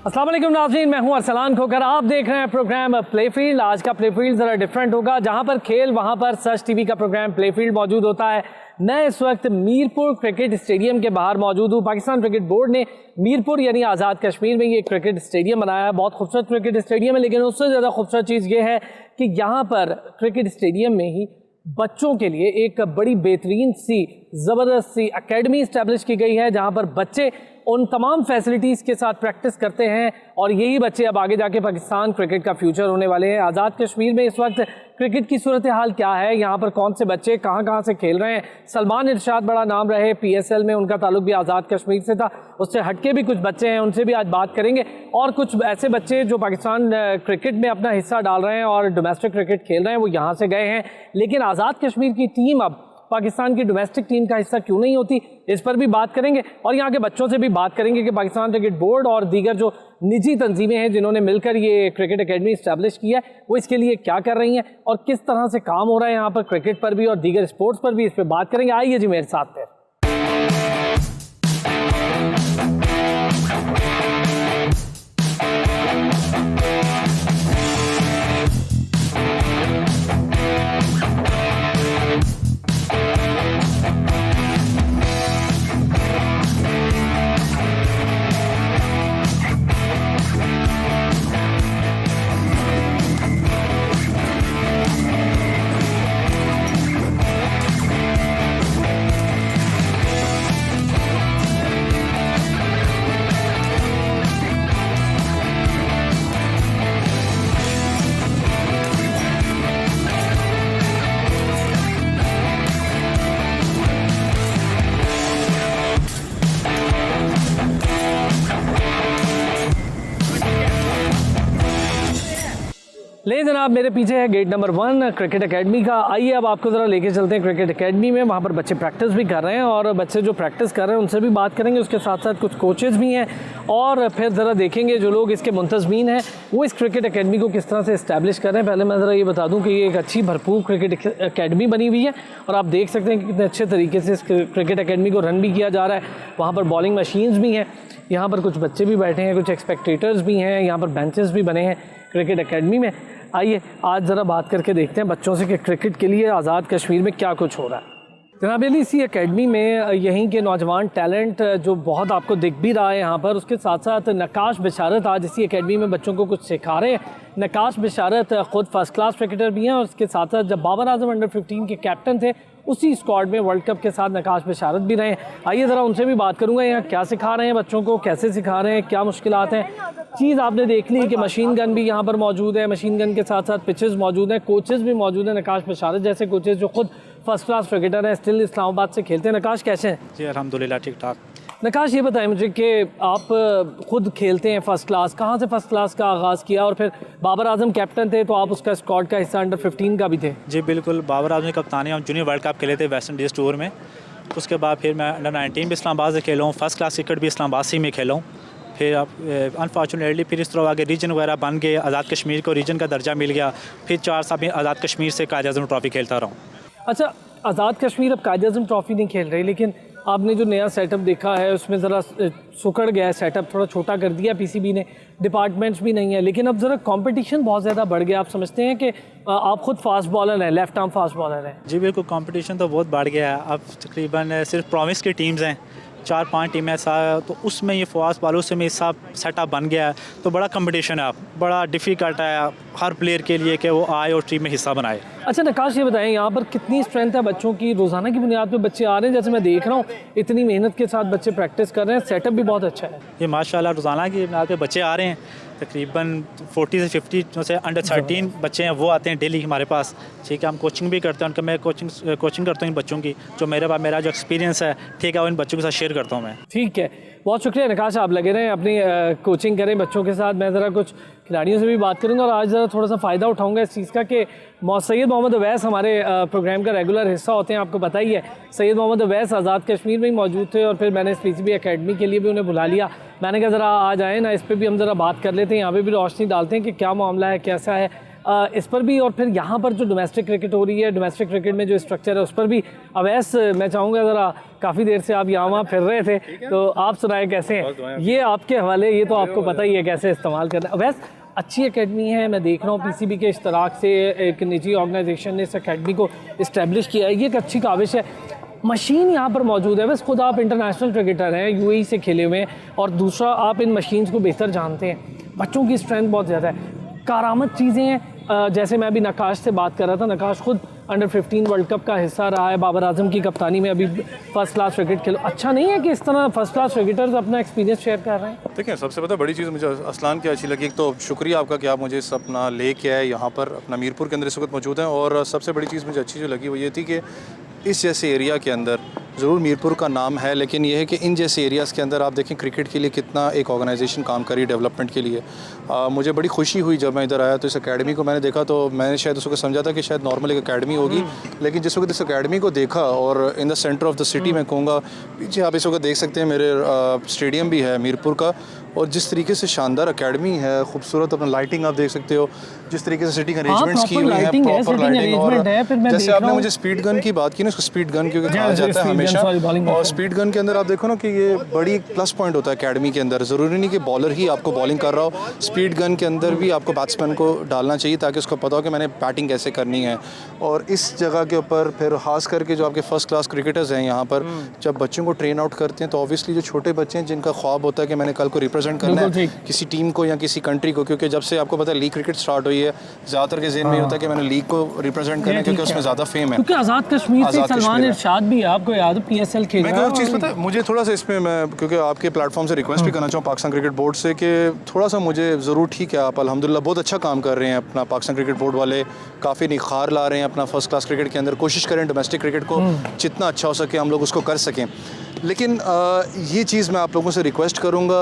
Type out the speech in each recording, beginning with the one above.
अस्सलाम वालेकुम नाज़रीन, मैं हूं अरसलान खोकर। आप देख रहे हैं प्रोग्राम प्ले फील्ड। आज का प्ले फील्ड ज़रा डिफरेंट होगा। जहां पर खेल वहां पर सच टीवी का प्रोग्राम प्ले फील्ड मौजूद होता है। मैं इस वक्त मीरपुर क्रिकेट स्टेडियम के बाहर मौजूद हूं। पाकिस्तान क्रिकेट बोर्ड ने मीरपुर यानी आज़ाद कश्मीर में ये क्रिकेट स्टेडियम बनाया है। बहुत खूबसूरत क्रिकेट स्टेडियम है, लेकिन उससे ज़्यादा खूबसूरत चीज़ ये है कि यहाँ पर क्रिकेट स्टेडियम में ही बच्चों के लिए एक बड़ी बेहतरीन सी ज़बरदस्त सी अकेडमी इस्टेब्लिश की गई है, जहाँ पर बच्चे उन तमाम फैसिलिटीज़ के साथ प्रैक्टिस करते हैं और यही बच्चे अब आगे जाके पाकिस्तान क्रिकेट का फ्यूचर होने वाले हैं। आज़ाद कश्मीर में इस वक्त क्रिकेट की सूरत हाल क्या है, यहाँ पर कौन से बच्चे कहाँ कहाँ से खेल रहे हैं। सलमान इरशाद बड़ा नाम रहे, PSL में उनका ताल्लुक भी आज़ाद कश्मीर से था। उससे हटके भी कुछ बच्चे हैं, उनसे भी आज बात करेंगे। और कुछ ऐसे बच्चे जो पाकिस्तान क्रिकेट में अपना हिस्सा डाल रहे हैं और डोमेस्टिक क्रिकेट खेल रहे हैं, वो यहाँ से गए हैं। लेकिन आज़ाद कश्मीर की टीम अब पाकिस्तान की डोमेस्टिक टीम का हिस्सा क्यों नहीं होती, इस पर भी बात करेंगे। और यहाँ के बच्चों से भी बात करेंगे कि पाकिस्तान क्रिकेट बोर्ड और दीगर जो निजी तंजीमें हैं जिन्होंने मिलकर ये क्रिकेट एकेडमी इस्टेब्लिश किया है, वो इसके लिए क्या कर रही हैं और किस तरह से काम हो रहा है यहाँ पर क्रिकेट पर भी और दीगर स्पोर्ट्स पर भी। इस पर बात करेंगे। आइए जी मेरे साथ फिर। ले जनाब, मेरे पीछे है गेट नंबर 1 क्रिकेट एकेडमी का। आइए अब आपको ज़रा लेके चलते हैं क्रिकेट एकेडमी में। वहाँ पर बच्चे प्रैक्टिस भी कर रहे हैं और बच्चे जो प्रैक्टिस कर रहे हैं उनसे भी बात करेंगे। उसके साथ साथ कुछ कोचेज़ भी हैं और फिर ज़रा देखेंगे जो लोग इसके मुंतज़मीन हैं वो इस क्रिकेट एकेडमी को किस तरह से इस्टेब्लिश कर रहे हैं। पहले मैं ज़रा ये बता दूँ कि ये एक अच्छी भरपूर क्रिकेट एकेडमी बनी हुई है और आप देख सकते हैं कि कितने अच्छे तरीके से इस क्रिकेट एकेडमी को रन भी किया जा रहा है। वहाँ पर बॉलिंग मशीन्स भी हैं, यहाँ पर कुछ बच्चे भी बैठे हैं, कुछ एक्सपेक्टेटर्स भी हैं, यहाँ पर बेंचेस भी बने हैं क्रिकेट एकेडमी में। आइए आज ज़रा बात करके देखते हैं बच्चों से कि क्रिकेट के लिए आज़ाद कश्मीर में क्या कुछ हो रहा है। जनाब अली, इसी एकेडमी में यहीं के नौजवान टैलेंट जो बहुत आपको दिख भी रहा है यहाँ पर, उसके साथ साथ नकाश बिशारत आज इसी एकेडमी में बच्चों को कुछ सिखा रहे हैं। नकाश बिशारत ख़ुद फर्स्ट क्लास क्रिकेटर भी हैं और उसके साथ साथ जब बाबर आजम अंडर 15 के कैप्टन थे उसी स्क्वाड में वर्ल्ड कप के साथ नकाश बिशारत भी रहे हैं। आइए ज़रा उनसे भी बात करूँगा, यहाँ क्या सिखा रहे हैं बच्चों को, कैसे सिखा रहे हैं, क्या मुश्किलात हैं। चीज़ आपने देख ली कि मशीन गन भी यहाँ पर मौजूद है, मशीन गन के साथ साथ पिचेस मौजूद हैं, कोचेज़ भी मौजूद हैं। नकाश बिशारत जैसे कोचेज़ जो खुद फर्स्ट क्लास क्रिकेटर हैं, स्टिल इस्लामाबाद से खेलते हैं। नकाश कैसे हैं? जी अल्हम्दुलिल्लाह ठीक ठाक। नकाश ये बताएं मुझे कि आप खुद खेलते हैं फर्स्ट क्लास, कहाँ से फर्स्ट क्लास का आगाज़ किया और फिर बाबर आजम कैप्टन थे तो आप उसका स्क्वाड का हिस्सा अंडर 15 का भी थे? जी बिल्कुल, बाबर आजम की कप्तानी हम जूनियर वर्ल्ड कप खेले थे वेस्ट इंडीज़ टूर में। उसके बाद फिर मैं अंडर 19 भी इस्लामाबाद से खेला हूँ, फर्स्ट क्लास क्रिकेट भी इस्लामाबाद से में खेला हूँ। फिर अनफॉर्चुनेटली फिर इस तरह आगे रीजन वगैरह बन गए, आज़ाद कश्मीर को रीजन का दर्जा मिल गया। फिर 4 साल में आज़ाद कश्मीर से कायद आज़म ट्रॉफ़ी खेलता रहा हूँ। अच्छा, आज़ाद कश्मीर अब कायद आज़म ट्रॉफ़ी नहीं खेल रही, लेकिन आपने जो नया सेटअप देखा है उसमें ज़रा सुकड़ गया है, सेटअप थोड़ा छोटा कर दिया PCB ने, डिपार्टमेंट्स भी नहीं है, लेकिन अब ज़रा कंपटीशन बहुत ज़्यादा बढ़ गया। आप समझते हैं कि आप खुद फास्ट बॉलर हैं, लेफ्ट आर्म फास्ट बॉलर हैं? जी बिल्कुल, कंपटीशन तो बहुत बढ़ गया है। अब तकरीबन सिर्फ प्रॉमिस की टीम्स हैं, 4-5 टीमें ऐसा, तो उसमें ये फास्ट बॉलर से में सब सेटअप बन गया है। तो बड़ा कंपटीशन है, बड़ा डिफ़िकल्ट है हर प्लेयर के लिए कि वो आए और टीम में हिस्सा बनाए। अच्छा नकाश, ये बताएं यहाँ पर कितनी स्ट्रेंथ है बच्चों की? रोज़ाना की बुनियाद पे बच्चे आ रहे हैं, जैसे मैं देख रहा हूँ इतनी मेहनत के साथ बच्चे प्रैक्टिस कर रहे हैं, सेटअप भी बहुत अच्छा है। ये माशाल्लाह रोज़ाना की बुनियाद पे बच्चे आ रहे हैं, तकरीबन 40 से 50 से अंडर 13 बच्चे हैं वो आते हैं डेली हमारे पास। ठीक है, हम कोचिंग भी करते हैं उनका, मैं कोचिंग करता हूँ इन बच्चों की, जो मेरा जो एक्सपीरियंस है, ठीक है, वो इन बच्चों के साथ शेयर करता हूँ मैं। ठीक है, बहुत शुक्रिया नकाश, आप लगे रहें अपनी कोचिंग करें बच्चों के साथ। मैं ज़रा कुछ खिलाड़ियों से भी बात करूंगा और आज ज़रा थोड़ा सा फ़ायदा उठाऊंगा इस चीज़ का कि सैयद मोहम्मद अवैस हमारे प्रोग्राम का रेगुलर हिस्सा होते हैं, आपको पता ही है। सैयद मोहम्मद अवैस आज़ाद कश्मीर में ही मौजूद थे और फिर मैंने PCB एकेडमी के लिए भी उन्हें बुला लिया। मैंने कहा ज़रा आ जाए ना, इस पर भी हम ज़रा बात कर लेते हैं, यहाँ पर भी रोशनी डालते हैं कि क्या मामला है, कैसा है इस पर भी। और फिर यहाँ पर जो डोमेस्टिक क्रिकेट हो रही है, डोमेस्टिक क्रिकेट में जो स्ट्रक्चर है उस पर भी अवैस मैं चाहूँगा ज़रा काफ़ी देर से आप यहाँ वहाँ फिर रहे थे, तो आप सुनाए कैसे हैं? ये आपके हवाले, ये तो आपको पता ही है कैसे इस्तेमाल करना है। वैसे अच्छी एकेडमी है, मैं देख रहा हूँ पीसीबी के इश्तराक से एक निजी ऑर्गेनाइजेशन ने इस एकेडमी को इस्टेब्लिश किया है, ये एक अच्छी काविश है। मशीन यहाँ पर मौजूद है, बस खुद आप इंटरनेशनल क्रिकेटर हैं, यूएई से खेले हुए हैं, और दूसरा आप इन मशीन्स को बेहतर जानते हैं। बच्चों की स्ट्रेंथ बहुत ज़्यादा है, कारामद चीज़ें हैं। जैसे मैं अभी नकाश से बात कर रहा था, नकाश खुद अंडर 15 वर्ल्ड कप का हिस्सा रहा है, बाबर आजम की कप्तानी में अभी फर्स्ट क्लास क्रिकेट खेलो। अच्छा नहीं है कि इस तरह फर्स्ट क्लास क्रिकेटर्स अपना एक्सपीरियंस शेयर कर रहे हैं? देखिए, सबसे पता बड़ी चीज़ मुझे असलान की अच्छी लगी, एक तो शुक्रिया आपका कि आप मुझे इस अपना लेके आए यहाँ पर, अपना मीरपुर के अंदर इस वक्त मौजूद हैं। और सबसे बड़ी चीज़ मुझे अच्छी जो लगी वो ये थी कि इस जैसे एरिया के अंदर ज़रूर मीरपुर का नाम है, लेकिन ये है कि इन जैसे एरियाज़ के अंदर आप देखें क्रिकेट के लिए कितना एक ऑर्गेनाइजेशन काम करी डेवलपमेंट के लिए। मुझे बड़ी खुशी हुई जब मैं इधर आया तो इस एकेडमी को मैंने देखा, तो मैंने शायद उसको समझा था कि शायद नॉर्मल एक एकेडमी होगी, लेकिन जिस वक्त इस एकेडमी को देखा और in the centre of the city मैं कहूँगा, पीछे आप इस वक्त देख सकते हैं मेरे स्टेडियम भी है मीरपुर का, और जिस तरीके से शानदार एकेडमी है, खूबसूरत अपना लाइटिंग आप देख सकते हो, जिस तरीके से सिटिंग अरेंजमेंट्स की हुई है, प्रॉपर लाइटिंग। और जैसे आपने मुझे स्पीड गन की बात की ना, उसको स्पीड गन क्योंकि कहा जाता है हमेशा, और स्पीड गन के अंदर आप देखो ना कि ये बड़ी प्लस पॉइंट होता है एकेडमी के अंदर। ज़रूरी नहीं कि बॉलर ही आपको बॉलिंग कर रहा हो, स्पीड गन के अंदर भी आपको बैट्समैन को डालना चाहिए ताकि उसको पता हो कि मैंने बैटिंग कैसे करनी है। और इस जगह के ऊपर फिर खास करके जो आपके फर्स्ट क्लास क्रिकेटर्स हैं यहाँ पर, जब बच्चों को ट्रेन आउट करते हैं तो ऑब्वियसली जो छोटे बच्चे हैं जिनका ख्वाब होता है कि मैंने कल को रिप्रेजेंट करना है किसी टीम को या किसी कंट्री को, क्योंकि जब से आपको पता है लीग क्रिकेट स्टार्ट हुई है, ज़्यादातर के ज़हन में होता है कि मैंने लीग को रिप्रेजेंट करना है क्योंकि उसमें ज़्यादा फेम है। क्योंकि आज़ाद कश्मीर से सलमान इरशाद भी आपको याद है पीएसएल खेल रहा है। मैं चीज़ पता है मुझे थोड़ा सा इसमें, मैं क्योंकि आपके प्लेटफॉर्म से रिक्वेस्ट भी करना चाहूँ पाकिस्तान क्रिकेट बोर्ड से कि थोड़ा सा मुझे ज़रूर, ठीक है आप अल्हम्दुलिल्लाह बहुत अच्छा काम कर रहे हैं, अपना पाकिस्तान क्रिकेट बोर्ड वाले काफ़ी निखार ला रहे हैं अपना फर्स्ट क्लास क्रिकेट के अंदर, कोशिश करें डोमेस्टिक क्रिकेट को जितना अच्छा हो सके हम लोग उसको कर सकें। लेकिन ये चीज़ मैं आप लोगों से रिक्वेस्ट करूँगा,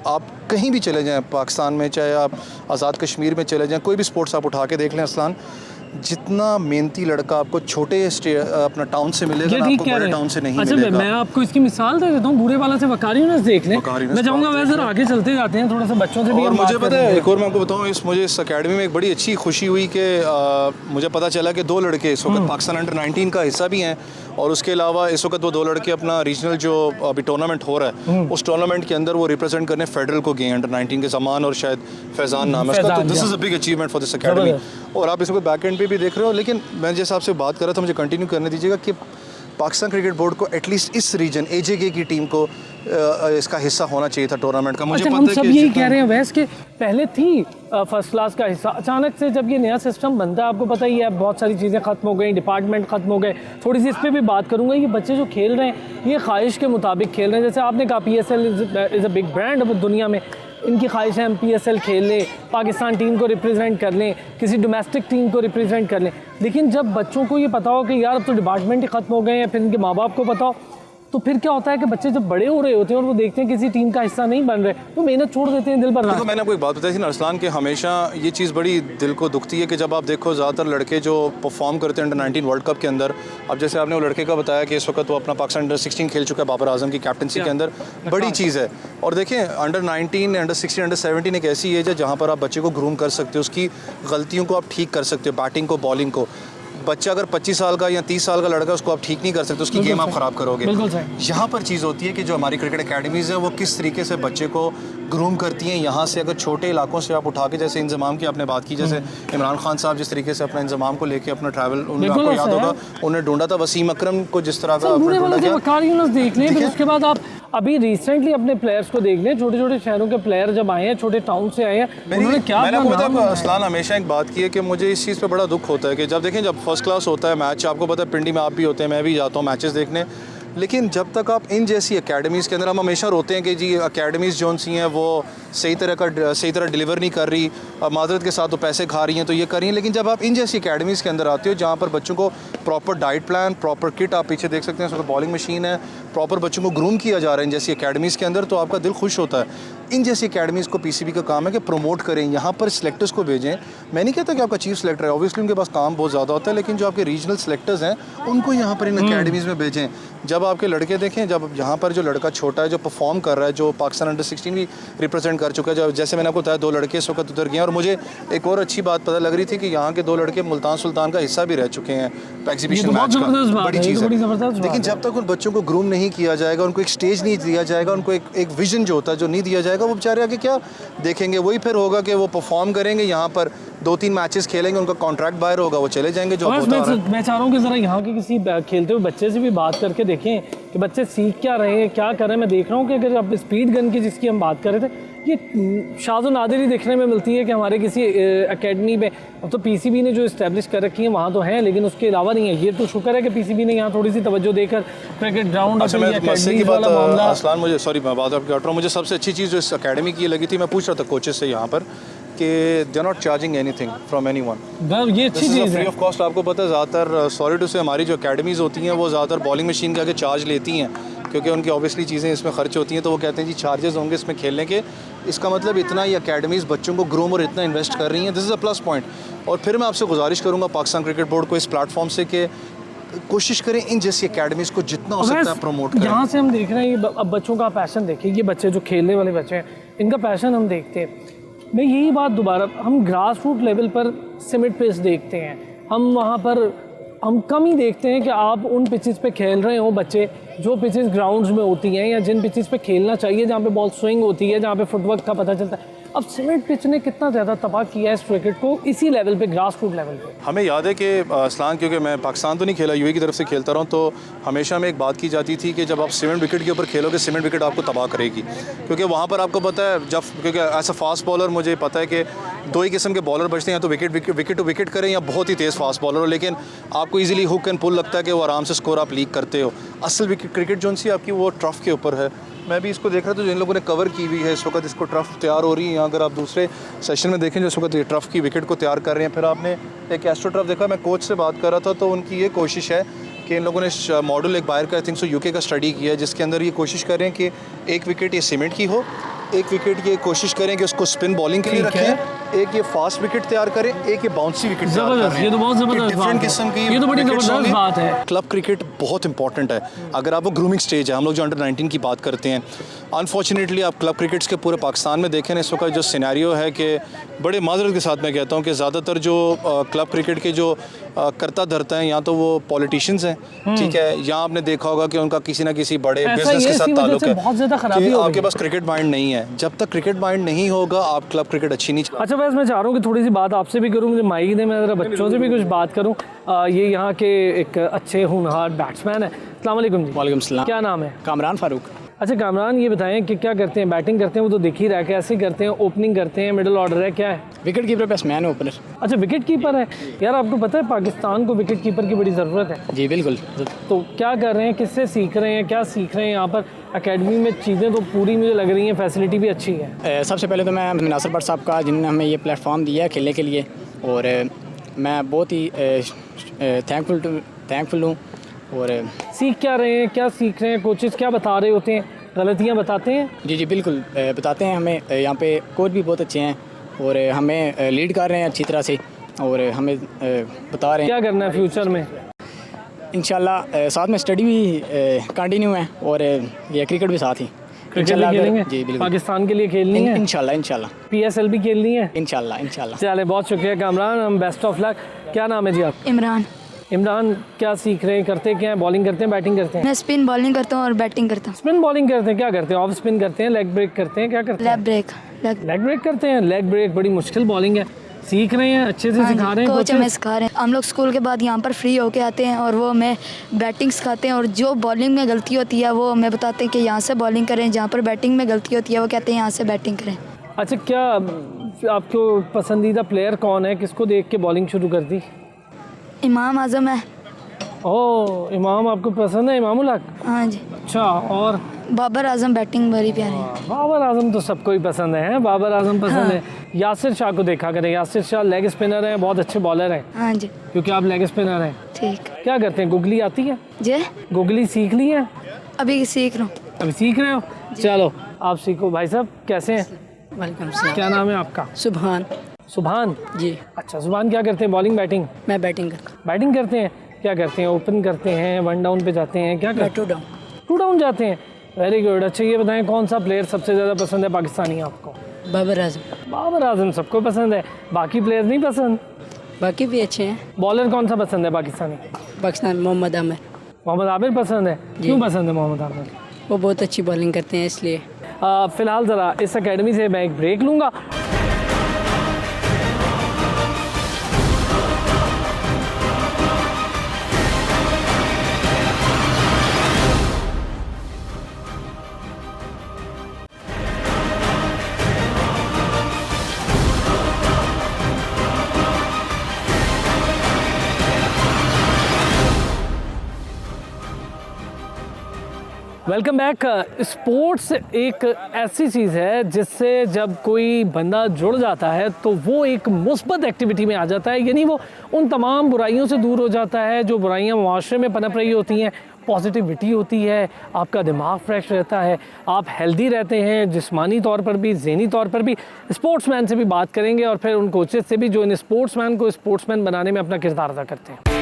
आप कहीं भी चले जाएं पाकिस्तान में, चाहे आप आज़ाद कश्मीर में चले जाएं, कोई भी स्पोर्ट्स आप उठा के देख लें असलान, जितना मेहनती लड़का आपको छोटे अपना टाउन से मिलेगा ना, आपको बड़े टाउन से नहीं मिलेगा। मैं आपको इसकी मिसाल दे देता हूँ, बूढ़े वाला से वकारी यूनुस देख लें। मैं चाहूँगा वैसे आगे चलते जाते हैं, थोड़ा सा बच्चों से भी। और मुझे पता है एक और मैं आपको बताऊँ, मुझे इस अकेडमी में एक बड़ी अच्छी खुशी हुई कि मुझे पता चला कि 2 लड़के इस वक्त पाकिस्तान अंडर 19 का हिस्सा भी हैं, और उसके अलावा इस वक्त वो 2 लड़के अपना रीजनल जो अभी टूर्नामेंट हो रहा है उस टूर्नामेंट के अंदर वो रिप्रेजेंट करने फेडरल को गए अंडर 19 के, ज़मान और शायद फैज़ान नाम है उसका। तो this is a big achievement for this academy, और आप इस वक्त बैक एंड पे भी देख रहे हो। लेकिन मैं जैसे आपसे बात कर रहा था, मुझे कंटिन्यू करने दीजिएगा कि पाकिस्तान क्रिकेट बोर्ड को एटलीस्ट इस रीजन एजेके की टीम को इसका हिस्सा होना चाहिए था टूर्नामेंट का। मुझे पता है, हम सब यही कह रहे हैं वैसे कि पहले थी फर्स्ट क्लास का हिस्सा, अचानक से जब ये नया सिस्टम बनता है, आपको पता ही है बहुत सारी चीज़ें ख़त्म हो गई, डिपार्टमेंट ख़त्म हो गए। थोड़ी सी इस पर भी बात करूँगा, ये बच्चे जो खेल रहे हैं ये ख्वाहिश के मुताबिक खेल रहे हैं। जैसे आपने कहा PSL is a big brand अब दुनिया में, इनकी ख्वाहिश है हम PSL खेल लें, पाकिस्तान टीम को रिप्रेजेंट कर लें, किसी डोमेस्टिक टीम को रिप्रेजेंट कर लें। लेकिन जब बच्चों को ये पता हो कि यार अब तो डिपार्टमेंट ही ख़त्म हो गए हैं, फिर इनके माँ बाप को पता हो, तो फिर क्या होता है कि बच्चे जब बड़े हो रहे होते हैं और वो देखते हैं किसी टीम का हिस्सा नहीं बन रहे, तो मेहनत छोड़ देते हैं दिल भर। देखो मैंने आपको एक बात बताई थी ना अरसलान, के हमेशा ये चीज़ बड़ी दिल को दुखती है कि जब आप देखो ज़्यादातर लड़के जो परफॉर्म करते हैं अंडर 19 वर्ल्ड कप के अंदर, अब जैसे आपने वो लड़के का बताया कि इस वक्त वो अपना पाकिस्तान अंडर 16 खेल चुका है बाबर आजम की कैप्टनसी के अंदर, बड़ी चीज़ है। और देखें अंडर 19, अंडर 16, अंडर 17 एक ऐसी एज है जहाँ पर आप बच्चे को ग्रूम कर सकते हो, उसकी गलतियों को आप ठीक कर सकते हो, बैटिंग को, बॉलिंग को। बच्चा अगर 25 साल का या 30 साल का लड़का, उसको आप ठीक नहीं कर सकते, उसकी गेम आप ख़राब करोगे। यहाँ पर चीज़ होती है कि जो हमारी क्रिकेट अकेडमीज़ है वो किस तरीके से बच्चे को ग्रूम करती हैं। यहाँ से अगर छोटे इलाकों से आप उठा के, जैसे इंजमाम की आपने बात की, जैसे इमरान खान साहब जिस तरीके से अपना इंजमाम को लेके अपना ट्रैवल, आपको याद होगा उन्हें ढूंढा था, वसीम अकरम को जिस तरह का देख लें। फिर उसके बाद आप अभी रिसेंटली अपने प्लेयर्स को देख लें, छोटे छोटे शहरों के प्लेयर जब आए हैं, छोटे टाउन से आए हैं, उन्होंने क्या, मैंने आपको बताया असलान हमेशा एक बात की है कि मुझे इस चीज़ पे बड़ा दुख होता है कि जब देखें जब फर्स्ट क्लास होता है मैच, आपको पता है पिंडी में आप भी होते हैं, मैं भी जाता हूँ मैचेस देखने, लेकिन जब तक आप इन जैसी एकेडमीज़ के अंदर, हम हमेशा रोते हैं कि जी एकेडमीज़ जो सी हैं वो सही तरह डिलीवर नहीं कर रही, मादरत के साथ तो पैसे खा रही हैं, तो ये कर रही हैं। लेकिन जब आप इन जैसी एकेडमीज़ के अंदर आते हो जहाँ पर बच्चों को proper diet plan, proper kit, आप पीछे देख सकते हैं उसमें बॉलिंग मशीन है, प्रॉपर बच्चों को ग्रूम किया जा रहा है इन जैसी एकेडमीज़ के अंदर, तो आपका दिल खुश होता है। इन जैसी एकेडमीज़ को पीसीबी का काम है कि प्रमोट करें, यहाँ पर सिलेक्टर्स को भेजें। मैं नहीं कहता कि आपका चीफ सिलेक्टर है, ऑब्वियसली उनके पास काम बहुत ज़्यादा होता है, लेकिन जो आपके रीजनल सिलेक्टर्स हैं उनको यहाँ पर इन एकेडमीज़ में भेजें। जब आपके लड़के देखें, जब यहाँ पर जो लड़का छोटा है जो परफॉर्म कर रहा है, जो पाकिस्तान अंडर-16 भी रिप्रेजेंट कर चुका है, जब जैसे मैंने आपको बताया 2 लड़के इस वक्त उधर गए हैं, और मुझे एक और अच्छी बात पता लग रही थी कि यहाँ के 2 लड़के मुल्तान सुल्तान का हिस्सा भी रह चुके हैं एग्जीबिशन मैच का। बड़ी चीज़ है, लेकिन जब तक उन बच्चों को ग्रूम नहीं किया जाएगा, उनको एक स्टेज नहीं दिया जाएगा, उनको एक विजन जो होता है जो नहीं दिया जाएगा, वो बेचारे आगे क्या देखेंगे। वही फिर होगा कि वो परफॉर्म करेंगे, यहाँ पर 2-3 मैचेस खेलेंगे, उनका कॉन्ट्रैक्ट बाहर होगा, वो चले जाएंगे। जो मैं चाह रहा हूँ कि ज़रा यहाँ के किसी खेलते हुए बच्चे से भी बात करके देखें कि बच्चे सीख क्या रहे हैं, क्या कर रहे हैं। मैं देख रहा हूँ कि अगर आप स्पीड गन की जिसकी हम बात कर रहे थे, ये शाज़ो नादिर ही देखने में मिलती है कि हमारे किसी एकेडमी में। अब तो पीसीबी ने जो इस्टेब्लिश कर रखी है वहाँ तो हैं, लेकिन उसके अलावा नहीं है। ये तो शुक्र है कि पीसीबी ने यहाँ थोड़ी सी तवज्जो देकर क्रिकेट ग्राउंड असलान, मुझे सॉरी मैं बात आपकी काट रहा हूँ, मुझे सबसे अच्छी चीज़ जो इस अकेडमी की लगी थी, मैं पूछ रहा था कोचेस से यहाँ पर कि they are not charging anything from anyone. ये अच्छी चीज़ है, फ्री ऑफ कॉस्ट। आपको पता है ज़्यादातर सॉरी टू से हमारी जो अकेडमीज़ होती हैं वो ज़्यादातर बॉलिंग मशीन के आगे चार्ज लेती हैं, क्योंकि उनकी ऑब्वियसली चीज़ें इसमें खर्च होती हैं, तो वो कहते हैं जी चार्जेस होंगे इसमें खेलने के। इसका मतलब इतना ही अकेडमीज़ बच्चों को ग्रूम और इतना इन्वेस्ट कर रही हैं, this is a plus point. और फिर मैं आपसे गुजारिश करूँगा पाकिस्तान क्रिकेट बोर्ड को इस प्लेटफॉर्म से कि कोशिश करें इन जैसी एकेडमीज़ को जितना हो सकता है प्रमोट करें। यहाँ से हम देख रहे हैं अब बच्चों का पैशन देखिए, ये बच्चे जो खेलने वाले बच्चे हैं इनका पैशन हम देखते हैं। मैं यही बात दोबारा, हम ग्रास रूट लेवल पर सिमिट पिच देखते हैं, हम वहाँ पर हम कम ही देखते हैं कि आप उन पिचेस पे खेल रहे हो बच्चे जो पिचेस ग्राउंड्स में होती हैं या जिन पिचेस पे खेलना चाहिए, जहाँ पे बॉल स्विंग होती है, जहाँ पे फुटवर्क का पता चलता है। अब सीमेंट पिच ने कितना ज़्यादा तबाह किया है इस क्रिकेट को इसी लेवल पे, ग्रास रूट लेवल पे। हमें याद है कि असलान, क्योंकि मैं पाकिस्तान तो नहीं खेला, यूएई की तरफ से खेलता रहा हूँ, तो हमेशा हमें एक बात की जाती थी कि जब आप सीमेंट विकेट के ऊपर खेलोगे, सीमेंट विकेट आपको तबाह करेगी, क्योंकि वहाँ पर आपको पता है जब, क्योंकि एज अ फास्ट बॉलर मुझे पता है कि 2 ही किस्म के बॉलर बचते हैं, या तो विकेट टू विकेट करें या बहुत ही तेज़ फास्ट बॉलर हो, लेकिन आपको ईजिली हुक एंड पुल लगता है कि वो आराम से स्कोर आप लीक करते हो। असल विकेट क्रिकेट जो सी आपकी वो ट्रफ के ऊपर है। मैं भी इसको देख रहा था जो इन लोगों ने कवर की हुई है, इस वक्त इसको ट्रफ तैयार हो रही है। यहाँ अगर आप दूसरे सेशन में देखें जो इस वक्त ये ट्रफ की विकेट को तैयार कर रहे हैं। फिर आपने एक एस्ट्रो ट्रफ देखा, मैं कोच से बात कर रहा था तो उनकी ये कोशिश है कि इन लोगों ने मॉडल एक बाहर का आई थिंक सो यूके का स्टडी किया है, जिसके अंदर ये कोशिश कर रहे हैं कि एक विकेट ये सीमेंट की हो, एक विकेट ये कोशिश करें कि उसको स्पिन बॉलिंग के लिए रखें, एक ये फास्ट विकेट तैयार करें, एक ये बाउंसी विकेट तैयार करें। ये तो बहुत ज़बरदस्त डिफरेंट किस्म की, ये तो बड़ी ज़बरदस्त बात है। क्लब क्रिकेट बहुत इंपॉर्टेंट है। अगर आप वो ग्रूमिंग स्टेज है, हम लोग जो अंडर 19 की बात करते हैं, अनफॉर्चुनेटली आप क्लब क्रिकेट्स के पूरे पाकिस्तान में देखें इस वक्त जो सिनेरियो है कि बड़े माजरत के साथ मैं कहता हूँ कि ज़्यादातर जो क्लब क्रिकेट के जो करता धरता है, या तो वो पॉलिटिशियंस हैं, ठीक है, या आपने देखा होगा कि उनका किसी ना किसी बड़े बिजनेस के साथ ताल्लुक है, कि आपके पास क्रिकेट माइंड नहीं है। जब तक क्रिकेट माइंड नहीं होगा आप क्लब क्रिकेट अच्छी नहीं। अच्छा, बस मैं चाह रहा हूँ कि थोड़ी सी बात आपसे भी करूँ, मुझे माइक दे, मैं ज़रा बच्चों से भी कुछ बात करूँ। ये यहाँ के एक अच्छे होनहार बैट्समैन है। अस्सलाम वालेकुम जी। वालेकुम सलाम। क्या नाम है? कामरान फारूक। अच्छा कामरान, ये बताएं कि क्या करते हैं? बैटिंग करते हैं, वो तो दिख ही रहा है, कैसे करते हैं? ओपनिंग करते हैं, मिडिल ऑर्डर है, क्या है? विकेट कीपर बैट्समैन है, ओपनर। अच्छा, विकेट कीपर है। यार आपको पता है पाकिस्तान को विकेट कीपर की बड़ी ज़रूरत है। जी बिल्कुल। तो क्या कर रहे हैं, किससे सीख रहे हैं, क्या सीख रहे हैं यहाँ पर? एकेडमी में चीज़ें तो पूरी मुझे लग रही हैं, फैसिलिटी भी अच्छी है। सबसे पहले तो मैं नासिर भट्ट साहब का, जिन्होंने हमें ये प्लेटफॉर्म दिया है खेलने के लिए, और मैं बहुत ही थैंकफुल हूँ। और सीख क्या रहे हैं, क्या सीख रहे हैं? कोचेस क्या बता रहे होते हैं? गलतियाँ बताते हैं? जी जी बिल्कुल बताते हैं हमें। यहाँ पे कोच भी बहुत अच्छे हैं और हमें लीड कर रहे हैं अच्छी तरह से, और हमें बता रहे हैं क्या करना है फ्यूचर में। इंशाल्लाह साथ में स्टडी भी कंटिन्यू है, और ये क्रिकेट भी साथ ही क्रिकेट भी खेलेंगे। जी बिल्कुल, पाकिस्तान के लिए खेलनी है इंशाल्लाह। PSL भी खेलनी है इंशाल्लाह। चले, बहुत शुक्रिया कामरान, हम बेस्ट ऑफ लक। क्या नाम है जी आप? इमरान। इमरान, क्या सीख रहे हैं, करते क्या हैं? बॉलिंग करते हैं, बैटिंग करते हैं? मैं स्पिन बॉलिंग करता हूँ और बैटिंग करता हूँ। स्पिन बॉलिंग करते हैं, क्या करते हैं? ऑफ स्पिन करते हैं, लेग ब्रेक करते हैं, क्या करते हैं? लेग ब्रेक करते हैं। लेग ब्रेक बड़ी मुश्किल बॉलिंग है, सीख रहे हैं, अच्छे से सिखा रहे हैं कोच हमें सिखा रहे हैं। हम लोग स्कूल के बाद यहाँ पर फ्री होके आते हैं और वो हमें बैटिंग सिखाते हैं, और जो बॉलिंग में गलती होती है वो हमें बताते हैं कि यहाँ से बॉलिंग करें, जहाँ पर बैटिंग में गलती होती है वो कहते हैं यहाँ से बैटिंग करें। अच्छा, क्या आपको पसंदीदा प्लेयर कौन है? किसको देख के बॉलिंग शुरू कर दी? इमाम आज़म है। ओह, इमाम आपको पसंद है? इमामुल हक। हाँ जी। अच्छा, और बाबर आजम बैटिंग बड़ी प्यारी है। बाबर आजम तो सबको ही पसंद है, बाबर आजम पसंद है। यासिर शाह को देखा करें, यासिर शाह लेग स्पिनर हैं, बहुत अच्छे बॉलर हैं। हाँ जी। क्योंकि आप लेग स्पिनर हैं। ठीक। क्या करते हैं? गुगली आती है? जी, गुगली सीख ली है? अभी सीख रहा हूँ। अभी सीख रहे हो? चलो आप सीखो। भाई साहब कैसे हैं? वालेकुम सलाम। क्या नाम है आपका? सुभान सुभान। जी। अच्छा सुभान, क्या करते हैं? Bowling batting? मैं बैटिंग करता हूँ। बैटिंग करते हैं। क्या करते हैं? ओपन करते हैं, वन डाउन पे जाते हैं, क्या मैं करते टू डाउन। हैं? टू डाउन जाते हैं। Very good. अच्छा ये बताएं कौन सा प्लेयर सबसे ज़्यादा पसंद है पाकिस्तानी आपको? बाबर आजम। बाबर आजम सबको पसंद है, बाकी प्लेयर नहीं पसंद? बाकी भी अच्छे हैं। बॉलर कौन सा पसंद है पाकिस्तानी? पाकिस्तान मोहम्मद आमिर। मोहम्मद आमिर पसंद है। क्यों पसंद है मोहम्मद आमिर? वो बहुत अच्छी बॉलिंग करते हैं इसलिए। फ़िलहाल ज़रा इस एकेडमी से मैं एक ब्रेक लूँगा। Welcome back. स्पोर्ट्स एक ऐसी चीज़ है जिससे जब कोई बंदा जुड़ जाता है तो वो एक मुस्बत एक्टिविटी में आ जाता है, यानी वो उन तमाम बुराइयों से दूर हो जाता है जो बुराइयां मुआशरे में पनप रही होती हैं। पॉजिटिविटी होती है, आपका दिमाग फ्रेश रहता है, आप हेल्दी रहते हैं जिस्मानी तौर पर भी, ज़हनी तौर पर भी। स्पोर्ट्समैन से भी बात करेंगे और फिर उन कोचेस से भी जो इन स्पोर्ट्समैन को स्पोर्ट्समैन बनाने में अपना किरदार अदा करते हैं।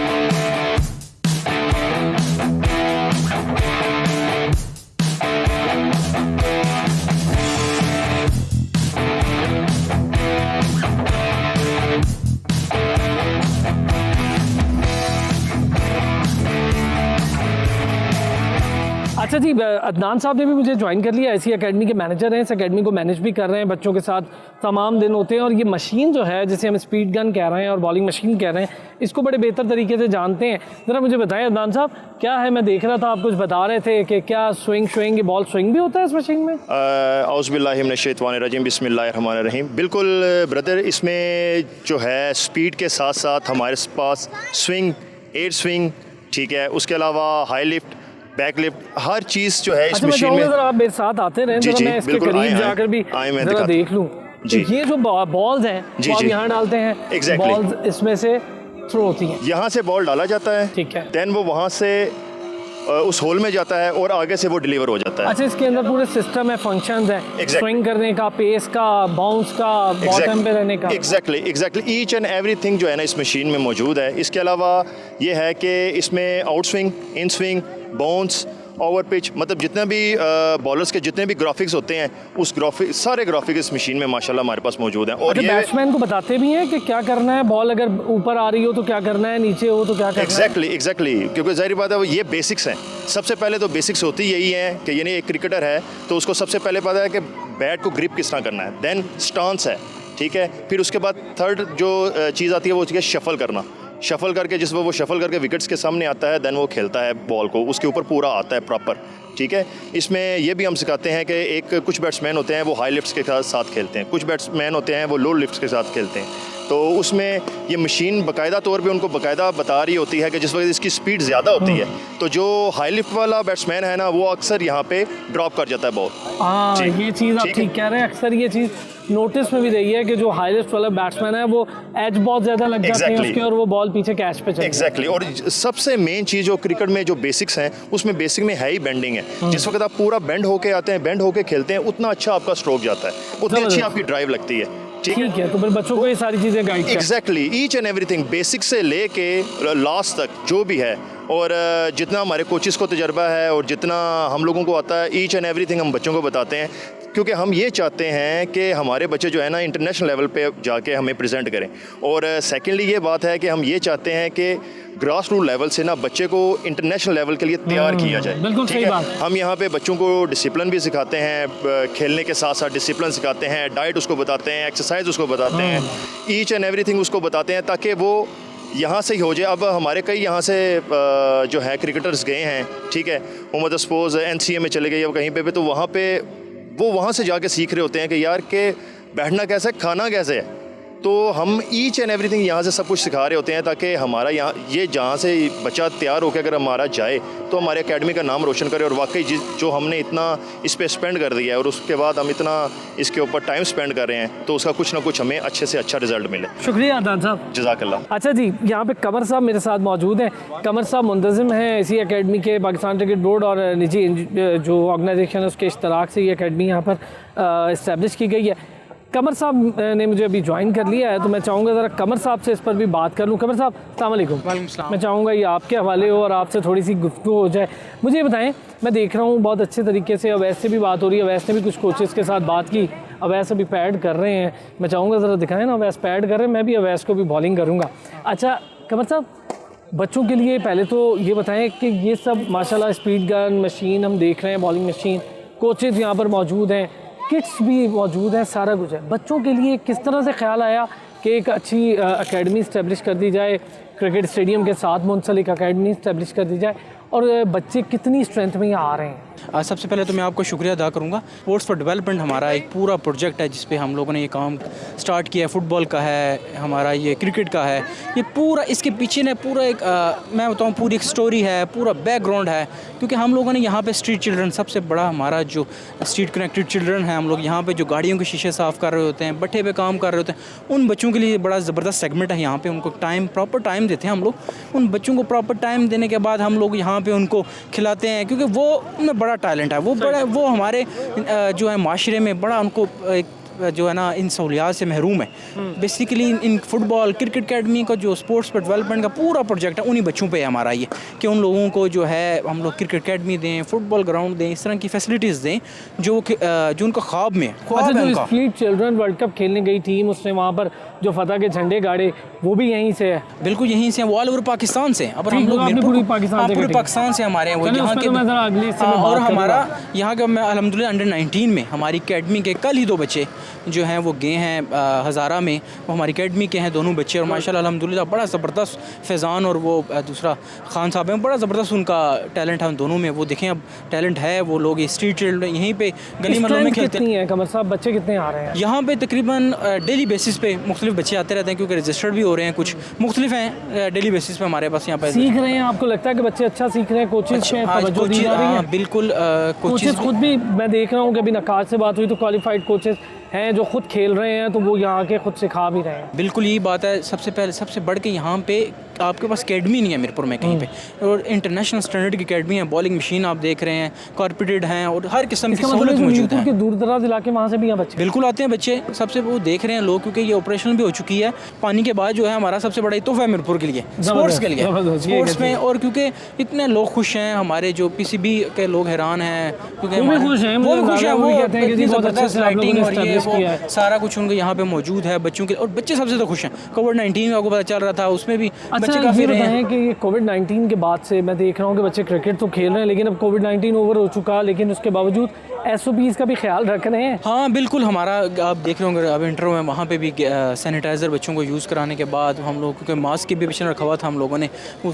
अच्छा जी, अदनान साहब ने भी मुझे ज्वाइन कर लिया। ऐसी एकेडमी के मैनेजर हैं, इस एकेडमी को मैनेज भी कर रहे हैं, बच्चों के साथ तमाम दिन होते हैं। और ये मशीन जो है जिसे हम स्पीड गन कह रहे हैं और बॉलिंग मशीन कह रहे हैं, इसको बड़े बेहतर तरीके से जानते हैं। ज़रा मुझे बताएं अदनान साहब, क्या है? मैं देख रहा था आप कुछ बता रहे थे कि क्या स्विंग ये बॉल स्विंग भी होता है इस मशीन में? औज़ुबिल्लाहि मिनश्शैतानिर्रजीम, बिस्मिल्लाहिर्रहमानिर्रहीम। बिल्कुल ब्रदर, इसमें जो है स्पीड के साथ साथ हमारे पास स्विंग, एयर स्विंग, ठीक है, उसके अलावा हाई लिफ्ट, बैक लिफ्ट, हर चीज़ जो है इस अच्छा, मशीन में। जरा आप मेरे साथ आते रहें, जी, जरा जी, मैं इसके बिल्कुल, करीब आएं, जाकर भी आएं, मैं जरा दिखाता देख लूँ। जी। तो ये जो बॉल्स हैं जी, वो आप जी। यहाँ डालते हैं, Exactly। बॉल्स इसमें से थ्रो होती हैं। यहाँ से बॉल डाला जाता है, ठीक है। देन वो वहाँ से उस होल में जाता है और आगे से वो डिलीवर हो जाता है। अच्छा, इसके अंदर पूरे सिस्टम है, फंक्शंस हैं, Exactly। स्विंग करने का, पेस का, बाउंस का, बॉटम पे रहने का। एग्जैक्टली ईच एंड एवरीथिंग जो है ना इस मशीन में मौजूद है। इसके अलावा ये है कि इसमें out swing, in swing, bounce, over pitch, मतलब जितने भी बॉलर्स के जितने भी ग्राफिक्स होते हैं, उस सारे ग्राफिक्स इस मशीन में माशाल्लाह हमारे पास मौजूद हैं। और अच्छा, ये बैट्समैन को बताते भी हैं कि क्या करना है, बॉल अगर ऊपर आ रही हो तो क्या करना है, नीचे हो तो क्या करना है? एग्जैक्टली क्योंकि जाहिर बात है ये बेसिक्स हैं। सबसे पहले तो बेसिक्स होती यही है कि यानी एक क्रिकेटर है तो उसको सबसे पहले पता है कि बैट को ग्रिप किस तरह करना है, देन स्टांस है, ठीक है, फिर उसके बाद थर्ड जो चीज़ आती है वो है शफल करना। शफल करके जिस वो शफल करके विकेट्स के सामने आता है, देन वो खेलता है बॉल को, उसके ऊपर पूरा आता है प्रॉपर, ठीक है। इसमें ये भी हम सिखाते हैं कि एक कुछ बैट्समैन होते हैं वो हाई लिफ्ट्स के साथ खेलते हैं, कुछ बैट्समैन होते हैं वो लो लिफ्ट्स के साथ खेलते हैं। तो उसमें ये मशीन बाकायदा तौर पे उनको बाकायदा बता रही होती है कि जिस वक्त इसकी स्पीड ज़्यादा होती है तो जो हाई लिफ्ट वाला बैट्समैन है ना वो अक्सर यहाँ पे ड्रॉप कर जाता है बॉल। हाँ, जी, ये चीज़ आप ठीक है। ठीक कह रहे हैं। अक्सर ये चीज़ नोटिस में भी रही है कि जो हाई लिफ्ट वाला बैट्समैन है वो एज बहुत ज़्यादा लग जाते हैं Exactly। उसके और वो बॉल पीछे कैच पे चले एग्जैक्टली और सबसे मेन चीज़ जो क्रिकेट में जो बेसिक्स हैं उसमें बेसिक में है ही बेंडिंग है। जिस वक्त आप पूरा बेंड होके आते हैं, बेंड होके खेलते हैं, उतना अच्छा आपका स्ट्रोक जाता है, उतनी अच्छी आपकी ड्राइव लगती है, ठीक है। तो फिर बच्चों को ये सारी चीज़ें गाइड करें। Exactly each and everything basic से लेके लास्ट तक जो भी है। और जितना हमारे कोचिज़ को तजर्बा है और जितना हम लोगों को आता है, ईच एंड एवरीथिंग हम बच्चों को बताते हैं, क्योंकि हम ये चाहते हैं कि हमारे बच्चे जो है ना इंटरनेशनल लेवल पे जाके हमें प्रेजेंट करें। और सेकेंडली ये बात है कि हम ये चाहते हैं कि ग्रास रूट लेवल से ना बच्चे को इंटरनेशनल लेवल के लिए तैयार किया जाए। बिल्कुल ठीक सही है? बात। हम यहाँ पे बच्चों को डिसिप्लिन भी सिखाते हैं, खेलने के साथ साथ डिसिप्लिन सिखाते हैं, डाइट उसको बताते हैं, एक्सरसाइज उसको बताते हैं, ईच एंड एवरीथिंग उसको बताते हैं ताकि वो यहाँ से ही हो जाए। अब हमारे कई यहाँ से जो है क्रिकेटर्स गए हैं, ठीक है, वो मतलब सपोज NCA में चले गए या कहीं पे तो वहाँ पे वो वहाँ से जाके सीख रहे होते हैं कि यार के बैठना कैसे है, खाना कैसे है। तो हम ईच एंड एवरीथिंग यहाँ से सब कुछ सिखा रहे होते हैं ताकि हमारा यहाँ ये जहाँ से बच्चा तैयार होकर अगर हमारा जाए तो हमारे एकेडमी का नाम रोशन करे, और वाकई जो हमने इतना इस पे स्पेंड कर दिया है और उसके बाद हम इतना इसके ऊपर टाइम स्पेंड कर रहे हैं तो उसका कुछ ना कुछ हमें अच्छे से अच्छा रिजल्ट मिले। शुक्रिया अदनान साहब। जज़ाकल्लाह। अच्छा जी, यहाँ पे कमर साहब मेरे साथ मौजूद हैं। कमर साहब मुंतज़िम हैं इसी एकेडमी के, पाकिस्तान क्रिकेट बोर्ड और निजी जो ऑर्गेनाइजेशन है उसके इश्तराक से ये एकेडमी यहाँ पर इस्टेब्लिश की गई है। कमर साहब ने मुझे अभी ज्वाइन कर लिया है, तो मैं चाहूँगा ज़रा कमर साहब से इस पर भी बात कर लूँ। कमर साहब अस्सलाम वालेकुम। मैं चाहूँगा ये आपके हवाले हो और आपसे थोड़ी सी गुफ्तगू हो जाए। मुझे ये बताएं, मैं देख रहा हूँ बहुत अच्छे तरीके से अवैस से भी बात हो रही है, अवैस ने भी कुछ कोचेज़ के साथ बात की, अवैस अभी पैड कर रहे हैं। मैं चाहूँगा ज़रा दिखाएं ना, अवैस पैड कर रहे हैं, मैं भी अवैस को भी बॉलिंग करूँगा। अच्छा कमर साहब, बच्चों के लिए पहले तो ये बताएं कि ये सब माशाल्लाह स्पीड गन मशीन हम देख रहे हैं, बॉलिंग मशीन, कोचेज़ यहाँ पर मौजूद हैं, किट्स भी मौजूद हैं, सारा कुछ है। बच्चों के लिए किस तरह से ख्याल आया कि एक अच्छी एकेडमी इस्टेब्लिश कर दी जाए, क्रिकेट स्टेडियम के साथ मुंसलिक एकेडमी इस्टेब्लिश कर दी जाए, और बच्चे कितनी स्ट्रेंथ में यहाँ आ रहे हैं? सबसे पहले तो मैं आपको शुक्रिया अदा करूँगा। स्पोर्ट्स फॉर डेवलपमेंट हमारा एक पूरा प्रोजेक्ट है जिस पे हम लोगों ने ये काम स्टार्ट किया है। फुटबॉल का है, हमारा ये क्रिकेट का है, ये पूरा इसके पीछे ने पूरा एक मैं बताऊँ पूरी एक स्टोरी है, पूरा बैकग्राउंड है। क्योंकि हम लोगों ने यहाँ पे स्ट्रीट चिल्ड्रन, सबसे बड़ा हमारा जो स्ट्रीट कनेक्टेड चिल्ड्रन है, हम लोग यहाँ पे जो गाड़ियों के शीशे साफ़ कर रहे होते हैं, भट्ठे पे काम कर रहे होते हैं, उन बच्चों के लिए बड़ा ज़बरदस्त सेगमेंट है यहाँ पे। उनको टाइम, प्रॉपर टाइम देते हैं हम लोग। उन बच्चों को प्रॉपर टाइम देने के बाद हम लोग यहाँ पे उनको खिलाते हैं, क्योंकि वो उनमें बड़ा टैलेंट है, वो हमारे जो है माशरे में बड़ा उनको एक जो है ना इन सहूलियात से महरूम है। Basically in football cricket academy का जो स्पोर्ट्स पर डेवलपमेंट का पूरा प्रोजेक्ट है उन्हीं बच्चों पे है हमारा ये, कि उन लोगों को जो है हम लोग क्रिकेट अकेडमी दें, फुटबॉल ग्राउंड दें, इस तरह की फैसिलिटीज़ दें जो उनका ख्वाब में ख्वाब है उनका। स्प्लिट चिल्ड्रन वर्ल्ड कप खेलने गई टीम, उसने वहाँ पर जो फतह के झंडे गाड़े, वो भी यहीं से है? बिल्कुल यहीं से, वो ऑल ओवर पाकिस्तान से। अब हम लोग पूरी पाकिस्तान से हमारे हैं वो यहाँ के, और हमारा यहाँ का मैं अल्हम्दुलिल्लाह अंडर 19 में हमारी अकेडमी के कल ही 2 बच्चे जो हैं वो गए हैं हज़ारा में, वो हमारी अकेडमी के हैं दोनों बच्चे, और माशाल्लाह अल्हम्दुलिल्लाह बड़ा ज़बरदस्त फैज़ान और वो दूसरा खान साहब हैं, बड़ा ज़बरदस्त उनका टैलेंट है उन दोनों में। वो देखें अब टैलेंट है, वो लोग स्ट्रीट चिल्ड्रन यहीं पे गली महलों में खेलते हैं। कमर साहब बच्चे कितने आ रहे हैं यहाँ पे? तकरीबन डेली बेसिस पे मुख्तलिफ बच्चे आते रहते हैं, क्योंकि रजिस्टर्ड भी हो रहे हैं, कुछ मुख्तलिफ हैं डेली बेसिस पे हमारे पास यहाँ पे सीख रहे हैं। आपको लगता है कि बच्चे अच्छा सीख रहे हैं? कोचेज बिल्कुल कोचेज खुद भी मैं देख रहा हूँ कि अभी नकाज से बात हुई तो क्वालिफाइड कोचेज हैं जो खुद खेल रहे हैं, तो वो यहाँ के खुद सिखा भी रहे हैं। बिल्कुल यही बात है। सबसे पहले सबसे बढ़ के यहाँ पे आपके पास अकेडमी नहीं है मीरपुर में कहीं पे, और इंटरनेशनल स्टैंडर्ड की अकेडमी है, बॉलिंग मशीन आप देख रहे हैं, कॉर्पोरेटेड हैं, और हर किस्म की सहूलत मौजूद है। दूर दराज इलाके वहाँ से भी यहाँ बच्चे बिल्कुल आते हैं बच्चे, सबसे वो देख रहे हैं लोग, क्योंकि ये ऑपरेशन भी हो चुकी है। पानी के बाद जो है हमारा सबसे बड़ा तोहफा है मीरपुर के लिए, स्पोर्ट्स के लिए, स्पोर्ट्स में। और क्योंकि इतने लोग खुश हैं, हमारे जो PCB के लोग हैरान हैं, क्योंकि वो भी खुश हैं, वो कहते हैं कि ज़बरदस्त लाइटिंग और ये वो सारा कुछ उनके यहाँ पे मौजूद है बच्चों के, और बच्चे सबसे तो खुश हैं। कोविड-19 आपको पता चल रहा था, उसमें भी बच्चे काफ़ी रहे हैं कि ये कोविड-19 के बाद से मैं देख रहा हूँ कि बच्चे क्रिकेट तो खेल रहे हैं, लेकिन अब कोविड-19 ओवर हो चुका, लेकिन उसके बावजूद SOPs का भी ख्याल रख रहे हैं। हाँ बिल्कुल, हमारा आप देख रहे होंगे अब इंटरव्यू में वहाँ पे भी सैनिटाइज़र बच्चों को यूज़ कराने के बाद हम लोग, क्योंकि मास्क की भी मिशन रखा हुआ था हम लोगों ने,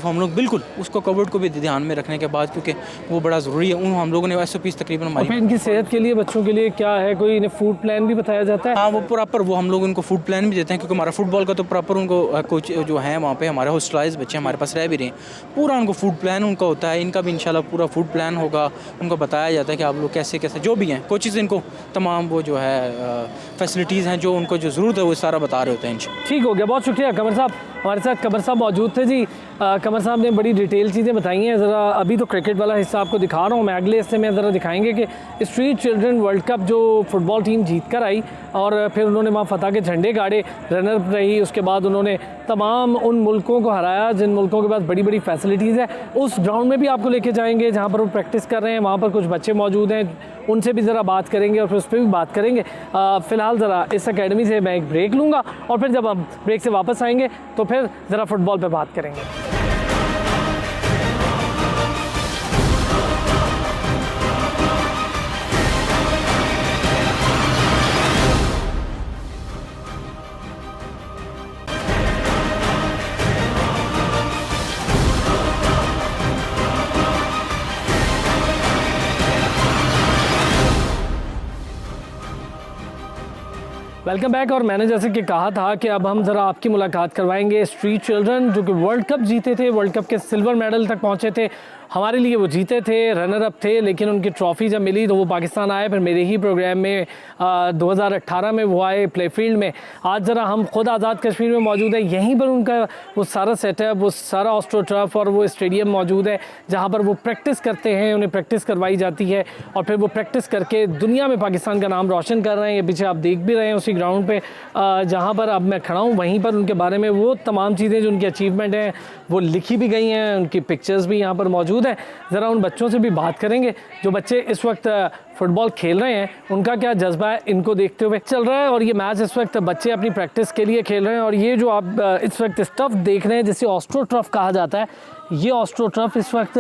हम लोग बिल्कुल उसको कोविड को भी ध्यान में रखने के बाद, क्योंकि वो बड़ा ज़रूरी है, उन हम लोगों ने SOPs तकरीबन हमारी। इनकी सेहत के लिए बच्चों के लिए क्या है, कोई इन्हें फूड प्लान भी बताया जाता है? हाँ वो प्रॉपर वो हम लोग उनको फूड प्लान भी देते हैं, क्योंकि हमारा फुटबॉल का तो प्रॉपर उनको कोच जो है वहाँ पे हमारे हॉस्टलाइज बच्चे हमारे पास रह भी रहे हैं, पूरा उनको फूड प्लान उनका होता है। इनका भी इंशाल्लाह पूरा फूड प्लान होगा, उनको बताया जाता है कि आप लोग कैसे कैसे जो भी हैं कोचेज़ इनको तमाम वो जो है फैसिलिटीज़ हैं जो उनको जो ज़रूरत है वो सारा बता रहे होते हैं। ठीक हो गया, बहुत शुक्रिया कमर साहब। हमारे साथ कमर साहब मौजूद थे जी। कमर साहब ने बड़ी डिटेल चीज़ें बताई हैं। ज़रा अभी तो क्रिकेट वाला हिस्सा आपको दिखा रहा हूँ मैं, अगले हिस्से में ज़रा दिखाएंगे कि स्ट्रीट चिल्ड्रन वर्ल्ड कप जो फुटबॉल टीम जीत कर आई और फिर उन्होंने वहाँ फतह के झंडे गाड़े, रनर रही, उसके बाद उन्होंने तमाम उन मुल्कों को हराया जिन मुल्कों के पास बड़ी बड़ी फैसिलिटीज़ है। उस ग्राउंड में भी आपको लेके जाएंगे जहाँ पर वो प्रैक्टिस कर रहे हैं, वहाँ पर कुछ बच्चे मौजूद हैं, उनसे भी ज़रा बात करेंगे और फिर उस पर भी बात करेंगे। फ़िलहाल ज़रा इस एकेडमी से मैं एक ब्रेक लूँगा और फिर जब हम ब्रेक से वापस आएंगे तो फिर ज़रा फुटबॉल पे बात करेंगे। Welcome back. और मैंने जैसे कि कहा था कि अब हम ज़रा आपकी मुलाकात करवाएंगे स्ट्रीट चिल्ड्रन जो कि वर्ल्ड कप जीते थे, वर्ल्ड कप के सिल्वर मेडल तक पहुंचे थे। हमारे लिए वो जीते थे, रनर अप थे, लेकिन उनकी ट्रॉफ़ी जब मिली तो वो पाकिस्तान आए। फिर मेरे ही प्रोग्राम में 2018 में वो आए प्ले फील्ड में। आज ज़रा हम खुद आज़ाद कश्मीर में मौजूद है, यहीं पर उनका वो सारा सेटअप, वो सारा ऑस्ट्रो टर्फ और वो स्टेडियम मौजूद है जहाँ पर वो प्रैक्टिस करते हैं, उन्हें प्रैक्टिस करवाई जाती है और फिर वो प्रैक्टिस करके दुनिया में पाकिस्तान का नाम रोशन कर रहे हैं। ये पीछे आप देख भी रहे हैं उसी ग्राउंड पे जहाँ पर अब मैं खड़ा हूँ, वहीं पर उनके बारे में वो तमाम चीज़ें जो उनकी अचीवमेंट हैं वो लिखी भी गई हैं, उनकी पिक्चर्स भी यहाँ पर मौजूद हैं। ज़रा उन बच्चों से भी बात करेंगे जो बच्चे इस वक्त फुटबॉल खेल रहे हैं, उनका क्या जज्बा है इनको देखते हुए चल रहा है। और ये मैच इस वक्त बच्चे अपनी प्रैक्टिस के लिए खेल रहे हैं। और ये जो आप इस वक्त स्टफ देख रहे हैं जिसे ऑस्ट्रो टर्फ कहा जाता है, ये ऑस्ट्रो टर्फ इस वक्त